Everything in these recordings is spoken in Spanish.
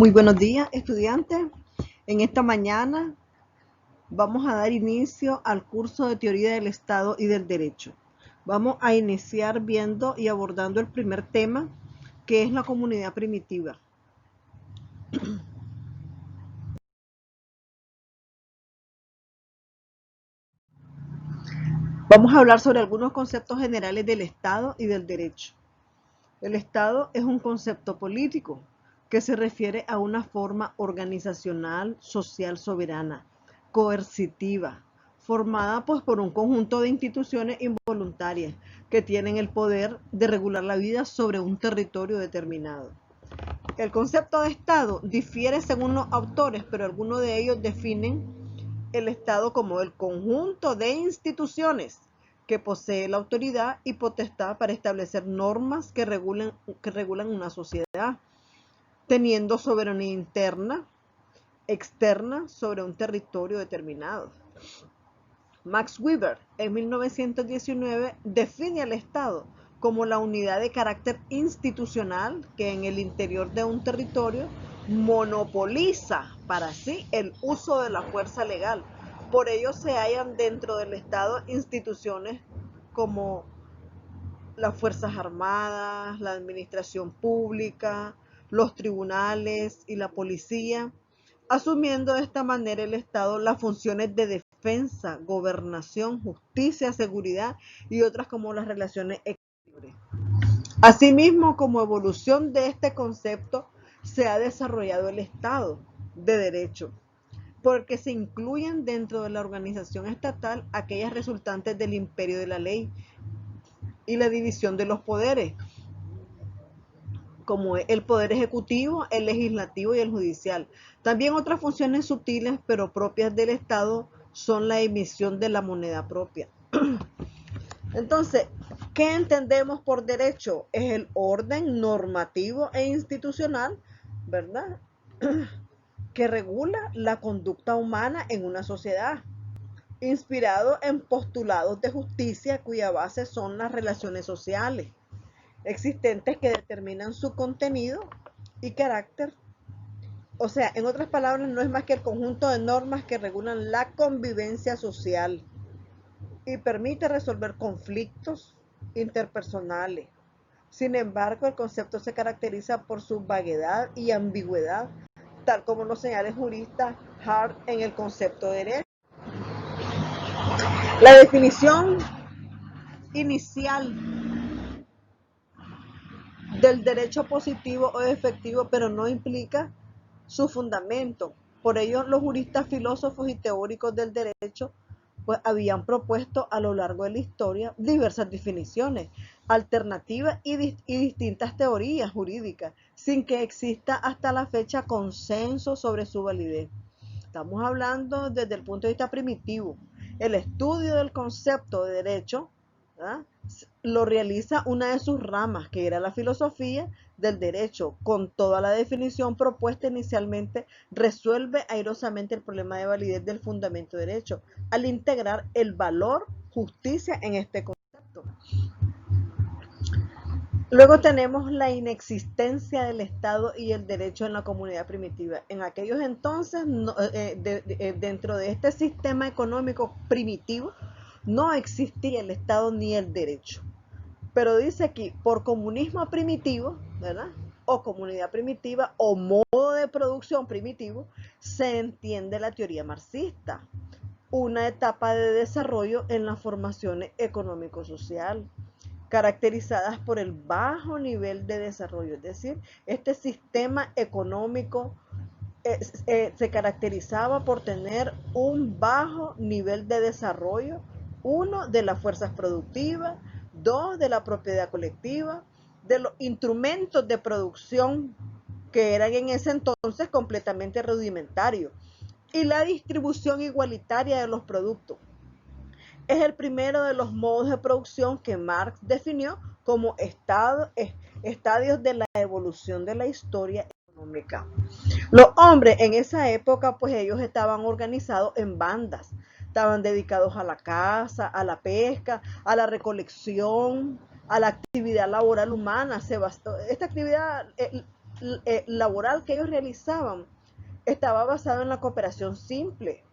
Muy buenos días, estudiantes. En esta mañana vamos a dar inicio al curso de Teoría del Estado y del Derecho. Vamos a iniciar viendo y abordando el primer tema, que es la comunidad primitiva. Vamos a hablar sobre algunos conceptos generales del Estado y del Derecho. El Estado es un concepto político que se refiere a una forma organizacional, social soberana, coercitiva, formada por un conjunto de instituciones involuntarias que tienen el poder de regular la vida sobre un territorio determinado. El concepto de Estado difiere según los autores, pero algunos de ellos definen el Estado como el conjunto de instituciones que posee la autoridad y potestad para establecer normas que regulan una sociedad, teniendo soberanía interna, externa sobre un territorio determinado. Max Weber, en 1919, define al Estado como la unidad de carácter institucional que en el interior de un territorio monopoliza para sí el uso de la fuerza legal. Por ello se hallan dentro del Estado instituciones como las Fuerzas Armadas, la administración pública, los tribunales y la policía, asumiendo de esta manera el Estado las funciones de defensa, gobernación, justicia, seguridad y otras como las relaciones exteriores. Asimismo, como evolución de este concepto, se ha desarrollado el Estado de Derecho, porque se incluyen dentro de la organización estatal aquellas resultantes del imperio de la ley y la división de los poderes, como el poder ejecutivo, el legislativo y el judicial. También otras funciones sutiles pero propias del Estado son la emisión de la moneda propia. Entonces, ¿qué entendemos por derecho? Es el orden normativo e institucional, ¿verdad? Que regula la conducta humana en una sociedad, inspirado en postulados de justicia cuya base son las relaciones sociales existentes que determinan su contenido y carácter. O sea, en otras palabras, no es más que el conjunto de normas que regulan la convivencia social y permite resolver conflictos interpersonales. Sin embargo, el concepto se caracteriza por su vaguedad y ambigüedad, tal como lo señala el jurista Hart en el concepto de derecho. La definición inicial del derecho positivo o efectivo, pero no implica su fundamento. Por ello, los juristas, filósofos y teóricos del derecho pues habían propuesto a lo largo de la historia diversas definiciones, alternativas y distintas teorías jurídicas, sin que exista hasta la fecha consenso sobre su validez. Estamos hablando desde el punto de vista primitivo. El estudio del concepto de derecho, ¿verdad?, lo realiza una de sus ramas, que era la filosofía del derecho. Con toda la definición propuesta inicialmente, resuelve airosamente el problema de validez del fundamento de derecho, al integrar el valor justicia en este concepto. Luego tenemos la inexistencia del Estado y el derecho en la comunidad primitiva. En aquellos entonces, dentro de este sistema económico primitivo, no existía el Estado ni el derecho. Pero dice aquí, por comunismo primitivo, ¿verdad?, o comunidad primitiva, o modo de producción primitivo, se entiende la teoría marxista, una etapa de desarrollo en la formación económico-social, caracterizadas por el bajo nivel de desarrollo. Es decir, este sistema económico se caracterizaba por tener un bajo nivel de desarrollo, uno, de las fuerzas productivas, dos, de la propiedad colectiva, de los instrumentos de producción que eran en ese entonces completamente rudimentarios, y la distribución igualitaria de los productos. Es el primero de los modos de producción que Marx definió como estadios de la evolución de la historia económica. Los hombres en esa época, pues ellos estaban organizados en bandas, estaban dedicados a la caza, a la pesca, a la recolección, a la actividad laboral humana. Esta actividad laboral que ellos realizaban estaba basado en la cooperación simple.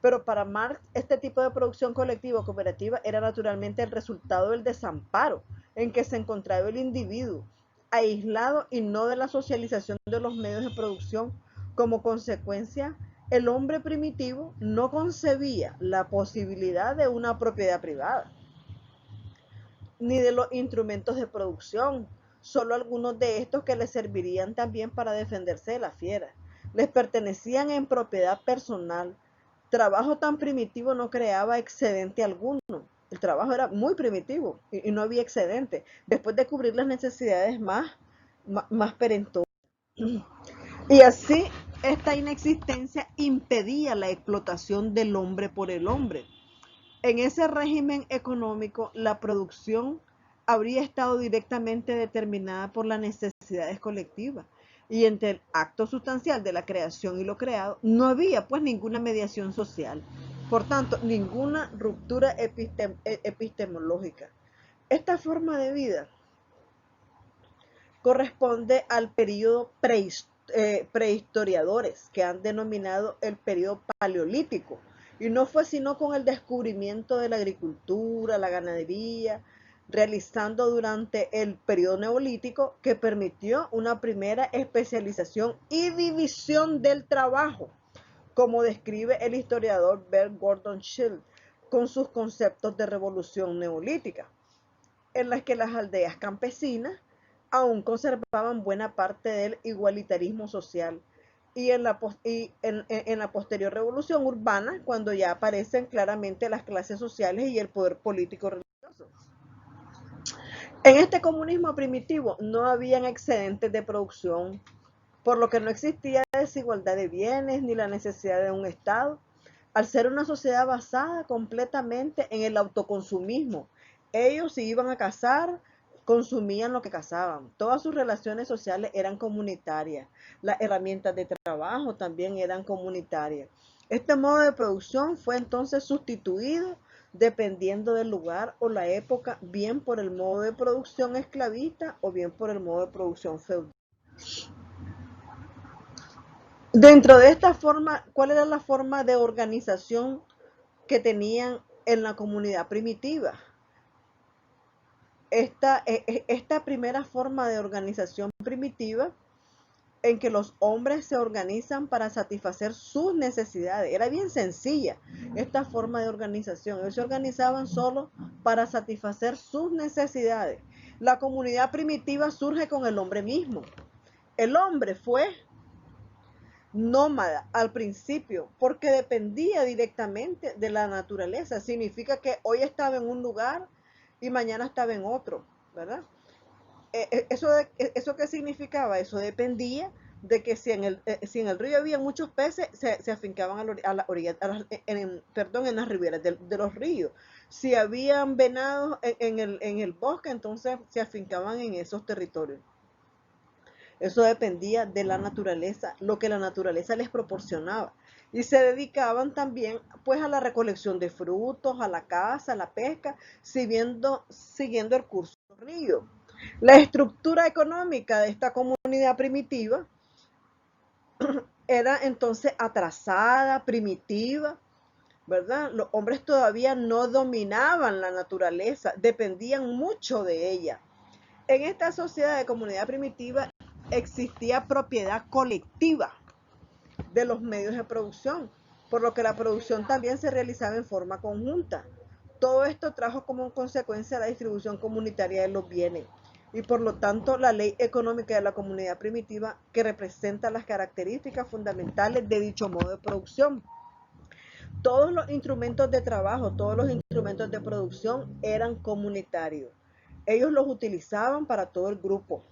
Pero para Marx, este tipo de producción colectiva o cooperativa era naturalmente el resultado del desamparo en que se encontraba el individuo, aislado y no de la socialización de los medios de producción. Como consecuencia, el hombre primitivo no concebía la posibilidad de una propiedad privada, ni de los instrumentos de producción, solo algunos de estos que les servirían también para defenderse de la fiera. Les pertenecían en propiedad personal. Trabajo tan primitivo no creaba excedente alguno. El trabajo era muy primitivo y no había excedente. Después de cubrir las necesidades más perentosas. Y así, esta inexistencia impedía la explotación del hombre por el hombre. En ese régimen económico, la producción habría estado directamente determinada por las necesidades colectivas, y entre el acto sustancial de la creación y lo creado no había pues ninguna mediación social, por tanto ninguna ruptura epistemológica. Esta forma de vida corresponde al periodo prehistoriadores, que han denominado el periodo paleolítico, y no fue sino con el descubrimiento de la agricultura, la ganadería, realizando durante el periodo neolítico, que permitió una primera especialización y división del trabajo, como describe el historiador Bert Gordon Schill con sus conceptos de revolución neolítica, en las que las aldeas campesinas aún conservaban buena parte del igualitarismo social, y en la posterior revolución urbana, cuando ya aparecen claramente las clases sociales y el poder político religioso. En este comunismo primitivo no habían excedentes de producción, por lo que no existía desigualdad de bienes ni la necesidad de un Estado. Al ser una sociedad basada completamente en el autoconsumismo, ellos si iban a cazar, consumían lo que cazaban. Todas sus relaciones sociales eran comunitarias. Las herramientas de trabajo también eran comunitarias. Este modo de producción fue entonces sustituido, dependiendo del lugar o la época, bien por el modo de producción esclavista o bien por el modo de producción feudal. Dentro de esta forma, ¿cuál era la forma de organización que tenían en la comunidad primitiva? Esta primera forma de organización primitiva, en que los hombres se organizan para satisfacer sus necesidades, era bien sencilla esta forma de organización. Ellos se organizaban solo para satisfacer sus necesidades. La comunidad primitiva surge con el hombre mismo. El hombre fue nómada al principio porque dependía directamente de la naturaleza. Significa que hoy estaba en un lugar y mañana estaba en otro, ¿verdad? ¿Eso qué significaba? Eso dependía de que si en el río había muchos peces, se afincaban a la orilla, en las riberas de los ríos. Si habían venados en el bosque, entonces se afincaban en esos territorios. Eso dependía de la naturaleza, lo que la naturaleza les proporcionaba. Y se dedicaban también pues a la recolección de frutos, a la caza, a la pesca, siguiendo el curso del río. La estructura económica de esta comunidad primitiva era entonces atrasada, primitiva, ¿verdad? Los hombres todavía no dominaban la naturaleza, dependían mucho de ella. En esta sociedad de comunidad primitiva existía propiedad colectiva de los medios de producción, por lo que la producción también se realizaba en forma conjunta. Todo esto trajo como consecuencia la distribución comunitaria de los bienes y por lo tanto la ley económica de la comunidad primitiva, que representa las características fundamentales de dicho modo de producción. Todos los instrumentos de trabajo, todos los instrumentos de producción eran comunitarios. Ellos los utilizaban para todo el grupo.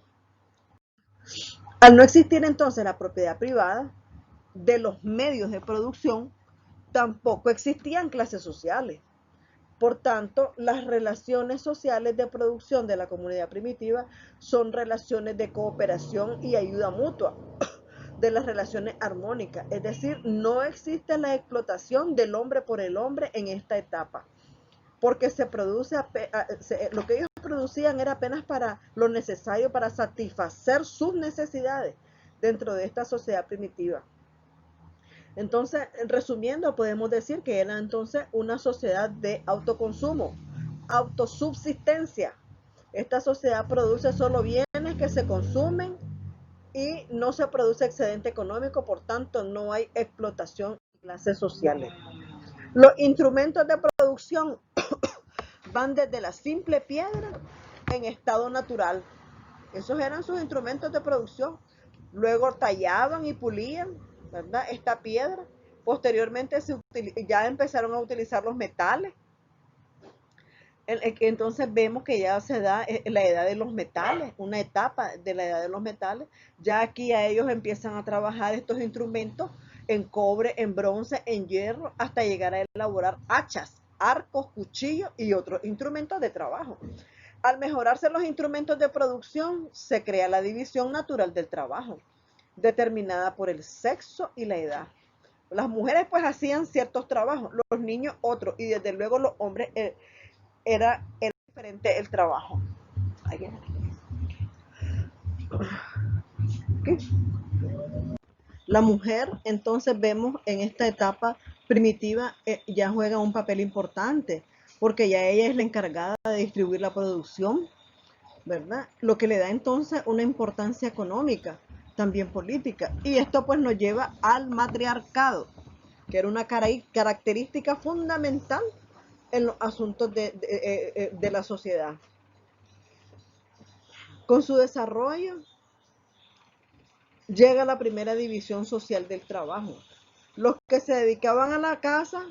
Al no existir entonces la propiedad privada de los medios de producción, tampoco existían clases sociales. Por tanto, las relaciones sociales de producción de la comunidad primitiva son relaciones de cooperación y ayuda mutua, de las relaciones armónicas. Es decir, no existe la explotación del hombre por el hombre en esta etapa, porque se produce, lo que ellos producían era apenas para lo necesario para satisfacer sus necesidades dentro de esta sociedad primitiva. Entonces, resumiendo, podemos decir que era entonces una sociedad de autoconsumo, autosubsistencia. Esta sociedad produce solo bienes que se consumen y no se produce excedente económico, por tanto no hay explotación de clases sociales. Los instrumentos de producción van desde la simple piedra en estado natural. Esos eran sus instrumentos de producción. Luego tallaban y pulían, ¿verdad?, esta piedra. Posteriormente ya empezaron a utilizar los metales. Entonces vemos que ya se da la edad de los metales, una etapa de la edad de los metales. Ya aquí a ellos empiezan a trabajar estos instrumentos en cobre, en bronce, en hierro, hasta llegar a elaborar hachas, arcos, cuchillos y otros instrumentos de trabajo. Al mejorarse los instrumentos de producción, se crea la división natural del trabajo, determinada por el sexo y la edad. Las mujeres pues hacían ciertos trabajos, los niños otros, y desde luego los hombres era diferente el trabajo. ¿Qué? La mujer, entonces vemos en esta etapa primitiva, ya juega un papel importante, porque ya ella es la encargada de distribuir la producción, ¿verdad? Lo que le da entonces una importancia económica, también política. Y esto pues nos lleva al matriarcado, que era una característica fundamental en los asuntos de la sociedad. Con su desarrollo llega la primera división social del trabajo. Los que se dedicaban a la caza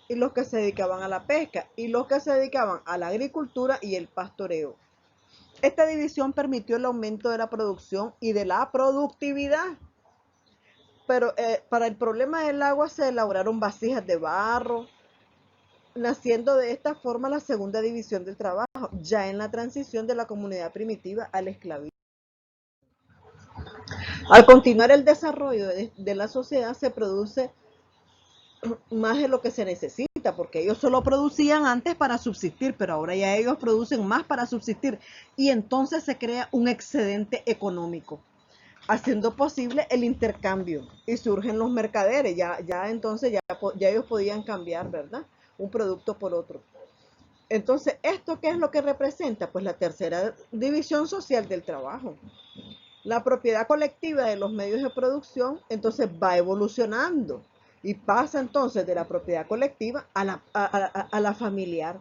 y los que se dedicaban a la pesca y los que se dedicaban a la agricultura y el pastoreo. Esta división permitió el aumento de la producción y de la productividad. Pero para el problema del agua se elaboraron vasijas de barro, naciendo de esta forma la segunda división del trabajo, ya en la transición de la comunidad primitiva al esclavismo. Al continuar el desarrollo de la sociedad se produce más de lo que se necesita, porque ellos solo producían antes para subsistir, pero ahora ya ellos producen más para subsistir y entonces se crea un excedente económico, haciendo posible el intercambio y surgen los mercaderes, entonces ya ellos podían cambiar, ¿verdad?, un producto por otro. Entonces, ¿esto qué es lo que representa? Pues la tercera división social del trabajo. La propiedad colectiva de los medios de producción entonces va evolucionando y pasa entonces de la propiedad colectiva a la familiar,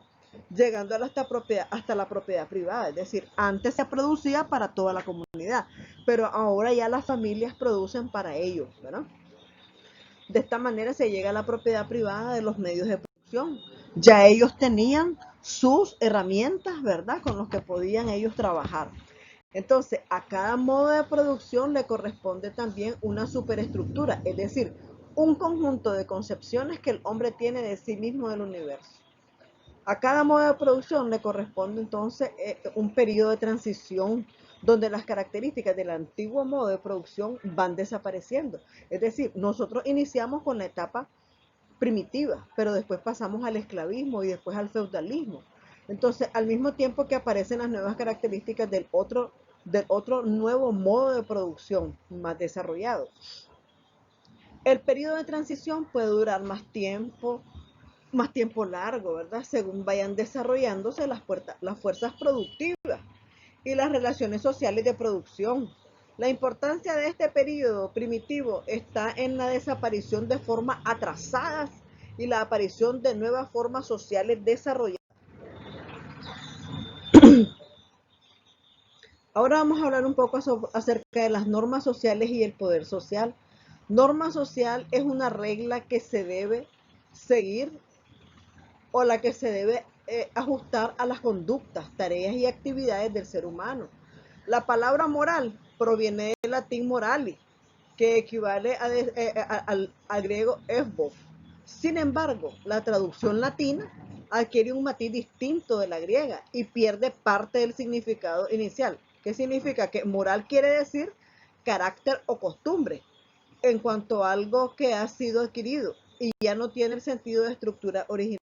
llegando hasta la propiedad privada. Es decir, antes se producía para toda la comunidad, pero ahora ya las familias producen para ellos, ¿verdad? De esta manera se llega a la propiedad privada de los medios de producción. Ya ellos tenían sus herramientas, ¿verdad?, con los que podían ellos trabajar. Entonces, a cada modo de producción le corresponde también una superestructura, es decir, un conjunto de concepciones que el hombre tiene de sí mismo del universo. A cada modo de producción le corresponde entonces un periodo de transición donde las características del antiguo modo de producción van desapareciendo. Es decir, nosotros iniciamos con la etapa primitiva, pero después pasamos al esclavismo y después al feudalismo. Entonces, al mismo tiempo que aparecen las nuevas características del otro nuevo modo de producción más desarrollado. El periodo de transición puede durar más tiempo largo, ¿verdad?, según vayan desarrollándose las fuerzas productivas y las relaciones sociales de producción. La importancia de este periodo primitivo está en la desaparición de formas atrasadas y la aparición de nuevas formas sociales desarrolladas. Ahora vamos a hablar un poco acerca de las normas sociales y el poder social. Norma social es una regla que se debe seguir o la que se debe ajustar a las conductas, tareas y actividades del ser humano. La palabra moral proviene del latín morali, que equivale al griego esbos. Sin embargo, la traducción latina adquiere un matiz distinto de la griega y pierde parte del significado inicial. ¿Qué significa? Que moral quiere decir carácter o costumbre en cuanto a algo que ha sido adquirido y ya no tiene el sentido de estructura originaria.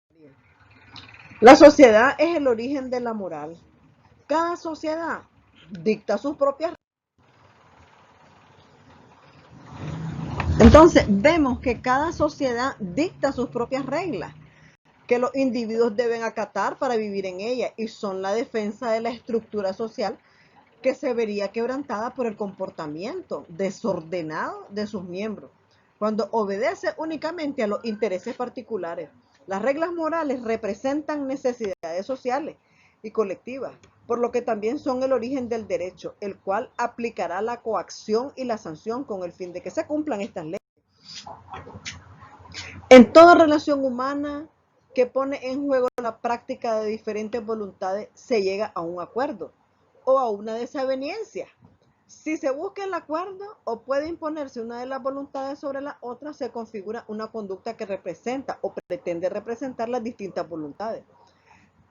La sociedad es el origen de la moral. cada sociedad dicta sus propias. Entonces, vemos que cada sociedad dicta sus propias reglas, que los individuos deben acatar para vivir en ella, y son la defensa de la estructura social que se vería quebrantada por el comportamiento desordenado de sus miembros, cuando obedece únicamente a los intereses particulares. Las reglas morales representan necesidades sociales y colectivas, por lo que también son el origen del derecho, el cual aplicará la coacción y la sanción con el fin de que se cumplan estas leyes. En toda relación humana que pone en juego la práctica de diferentes voluntades, se llega a un acuerdo o a una desaveniencia. Si se busca el acuerdo o puede imponerse una de las voluntades sobre la otra, se configura una conducta que representa o pretende representar las distintas voluntades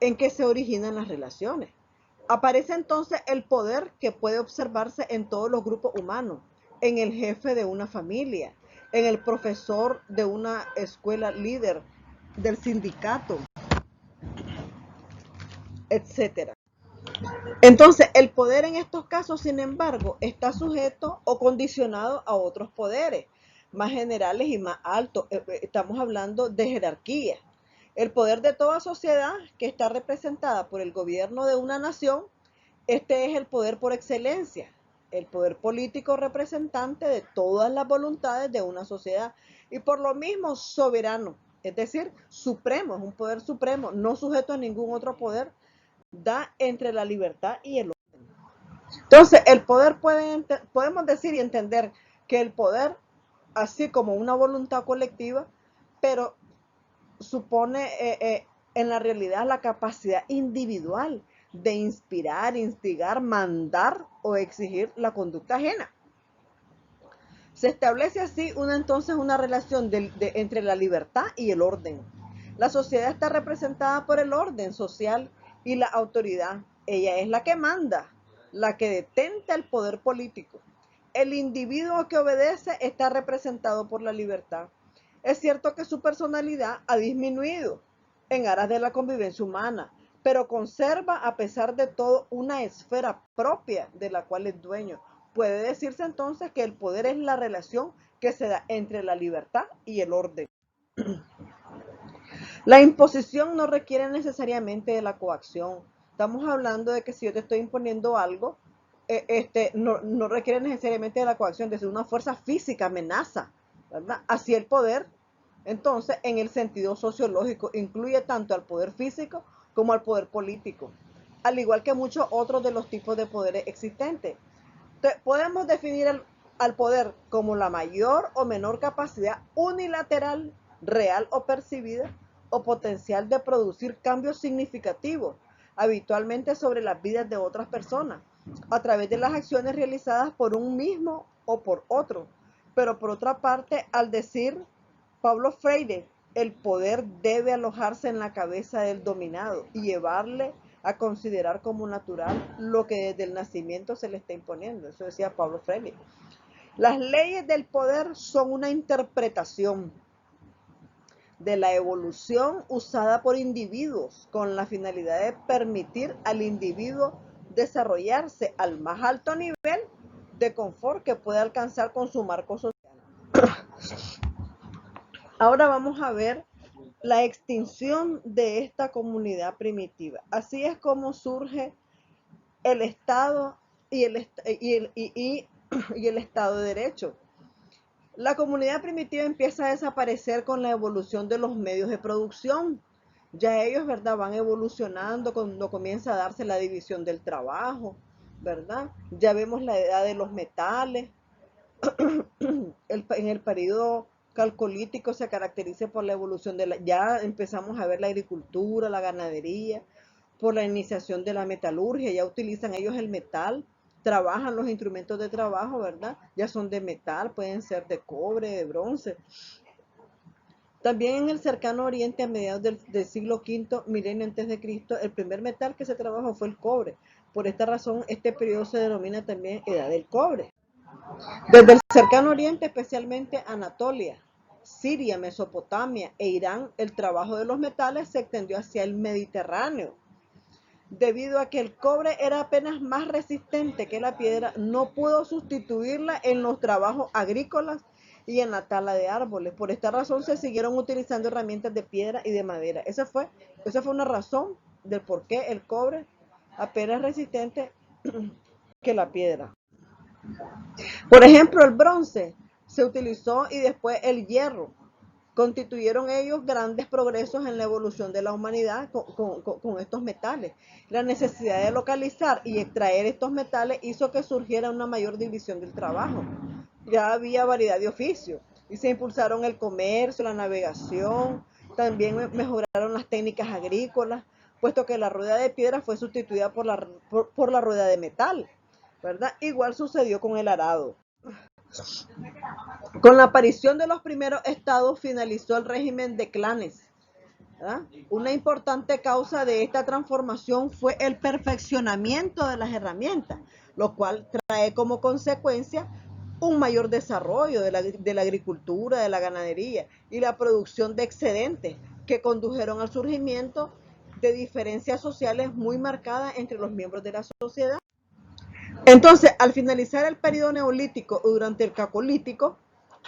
en que se originan las relaciones. Aparece entonces el poder que puede observarse en todos los grupos humanos, en el jefe de una familia, en el profesor de una escuela, líder del sindicato, etcétera. Entonces, el poder en estos casos, sin embargo, está sujeto o condicionado a otros poderes más generales y más altos. Estamos hablando de jerarquía. El poder de toda sociedad que está representada por el gobierno de una nación, este es el poder por excelencia, el poder político representante de todas las voluntades de una sociedad y por lo mismo soberano, es decir, supremo, es un poder supremo, no sujeto a ningún otro poder, da entre la libertad y el orden. Entonces, el poder podemos decir y entender que el poder, así como una voluntad colectiva, pero supone en la realidad la capacidad individual de inspirar, instigar, mandar o exigir la conducta ajena. Se establece así entonces una relación entre la libertad y el orden. La sociedad está representada por el orden social y la autoridad. Ella es la que manda, la que detenta el poder político. El individuo que obedece está representado por la libertad. Es cierto que su personalidad ha disminuido en aras de la convivencia humana, pero conserva a pesar de todo una esfera propia de la cual es dueño. Puede decirse entonces que el poder es la relación que se da entre la libertad y el orden. La imposición no requiere necesariamente de la coacción. Estamos hablando de que si yo te estoy imponiendo algo, no requiere necesariamente de la coacción, desde una fuerza física, amenaza, ¿verdad? Así el poder, entonces, en el sentido sociológico, incluye tanto al poder físico como al poder político, al igual que muchos otros de los tipos de poderes existentes. Podemos definir al poder como la mayor o menor capacidad unilateral, real o percibida, o potencial de producir cambios significativos, habitualmente sobre las vidas de otras personas, a través de las acciones realizadas por un mismo o por otro. Pero por otra parte, al decir Pablo Freire, el poder debe alojarse en la cabeza del dominado y llevarle a considerar como natural lo que desde el nacimiento se le está imponiendo. Eso decía Pablo Freire. Las leyes del poder son una interpretación de la evolución usada por individuos con la finalidad de permitir al individuo desarrollarse al más alto nivel de confort que puede alcanzar con su marco social. Ahora vamos a ver la extinción de esta comunidad primitiva. Así es como surge el Estado y el Estado de Derecho. La comunidad primitiva empieza a desaparecer con la evolución de los medios de producción. Ya ellos, ¿verdad?, van evolucionando cuando comienza a darse la división del trabajo, ¿verdad? Ya vemos la edad de los metales. En el periodo calcolítico se caracteriza por la evolución ya empezamos a ver la agricultura, la ganadería, por la iniciación de la metalurgia, ya utilizan ellos el metal, trabajan los instrumentos de trabajo, ¿verdad? Ya son de metal, pueden ser de cobre, de bronce. También en el cercano oriente, a mediados del siglo V, milenio antes de Cristo, el primer metal que se trabajó fue el cobre. Por esta razón, este periodo se denomina también Edad del Cobre. Desde el cercano oriente, especialmente Anatolia, Siria, Mesopotamia e Irán, el trabajo de los metales se extendió hacia el Mediterráneo. debido a que el cobre era apenas más resistente que la piedra, no pudo sustituirla en los trabajos agrícolas y en la tala de árboles. Por esta razón se siguieron utilizando herramientas de piedra y de madera. Esa fue una razón del por qué el cobre apenas resistente que la piedra. Por ejemplo, el bronce se utilizó y después el hierro. Constituyeron ellos grandes progresos en la evolución de la humanidad con estos metales. La necesidad de localizar y extraer estos metales hizo que surgiera una mayor división del trabajo. Ya había variedad de oficios y se impulsaron el comercio, la navegación, también mejoraron las técnicas agrícolas, puesto que la rueda de piedra fue sustituida por la rueda de metal, ¿verdad? Igual sucedió con el arado. Con la aparición de los primeros estados finalizó el régimen de clanes, ¿verdad? Una importante causa de esta transformación fue el perfeccionamiento de las herramientas, lo cual trae como consecuencia un mayor desarrollo de la agricultura, de la ganadería y la producción de excedentes que condujeron al surgimiento de diferencias sociales muy marcadas entre los miembros de la sociedad. Entonces, al finalizar el periodo neolítico o durante el cacolítico,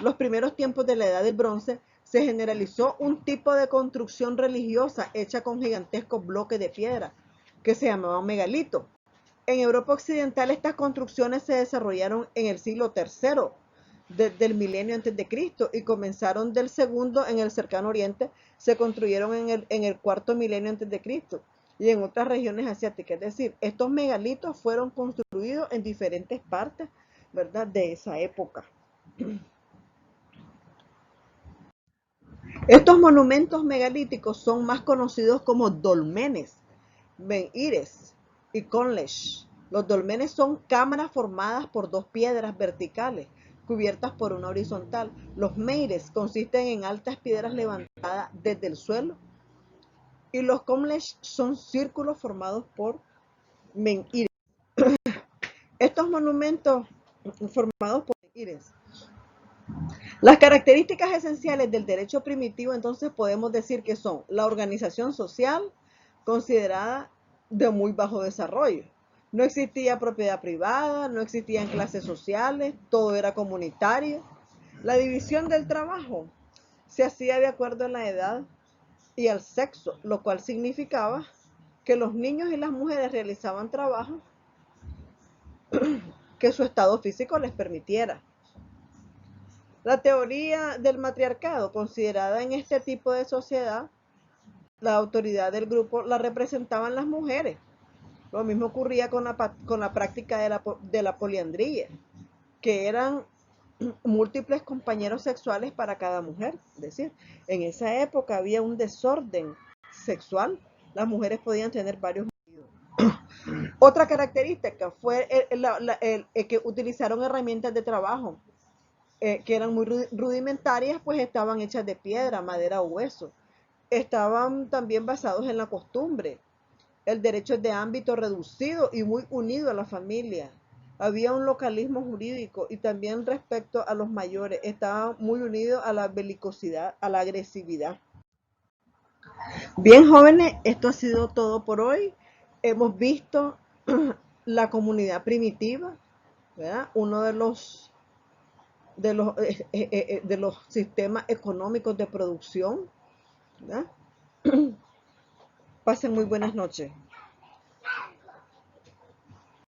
los primeros tiempos de la edad del bronce, se generalizó un tipo de construcción religiosa hecha con gigantescos bloques de piedra, que se llamaban megalitos. En Europa occidental estas construcciones se desarrollaron en el siglo III del milenio antes de Cristo y comenzaron del segundo en el cercano oriente, se construyeron en el cuarto milenio antes de Cristo y en otras regiones asiáticas. Es decir, estos megalitos fueron construidos en diferentes partes, ¿verdad?, de esa época. Estos monumentos megalíticos son más conocidos como dolmenes, menhires y conlesh. Los dolmenes son cámaras formadas por dos piedras verticales cubiertas por una horizontal. Los menhires consisten en altas piedras levantadas desde el suelo y los conlesh son círculos formados por menhires. Estos monumentos formados por menhires. Las características esenciales del derecho primitivo entonces podemos decir que son la organización social considerada de muy bajo desarrollo. No existía propiedad privada, no existían clases sociales, todo era comunitario. La división del trabajo se hacía de acuerdo a la edad y al sexo, lo cual significaba que los niños y las mujeres realizaban trabajo que su estado físico les permitiera. La teoría del matriarcado, considerada en este tipo de sociedad, la autoridad del grupo la representaban las mujeres. Lo mismo ocurría con la práctica de la poliandría, que eran múltiples compañeros sexuales para cada mujer. Es decir, en esa época había un desorden sexual. Las mujeres podían tener varios maridos. Otra característica fue el que utilizaron herramientas de trabajo que eran muy rudimentarias, pues estaban hechas de piedra, madera o hueso. Estaban también basados en la costumbre. El derecho es de ámbito reducido y muy unido a la familia. Había un localismo jurídico y también respecto a los mayores, estaba muy unido a la belicosidad, a la agresividad. Bien, jóvenes, esto ha sido todo por hoy. Hemos visto la comunidad primitiva, ¿verdad? Uno de los sistemas económicos de producción, ¿verdad? Pasen muy buenas noches.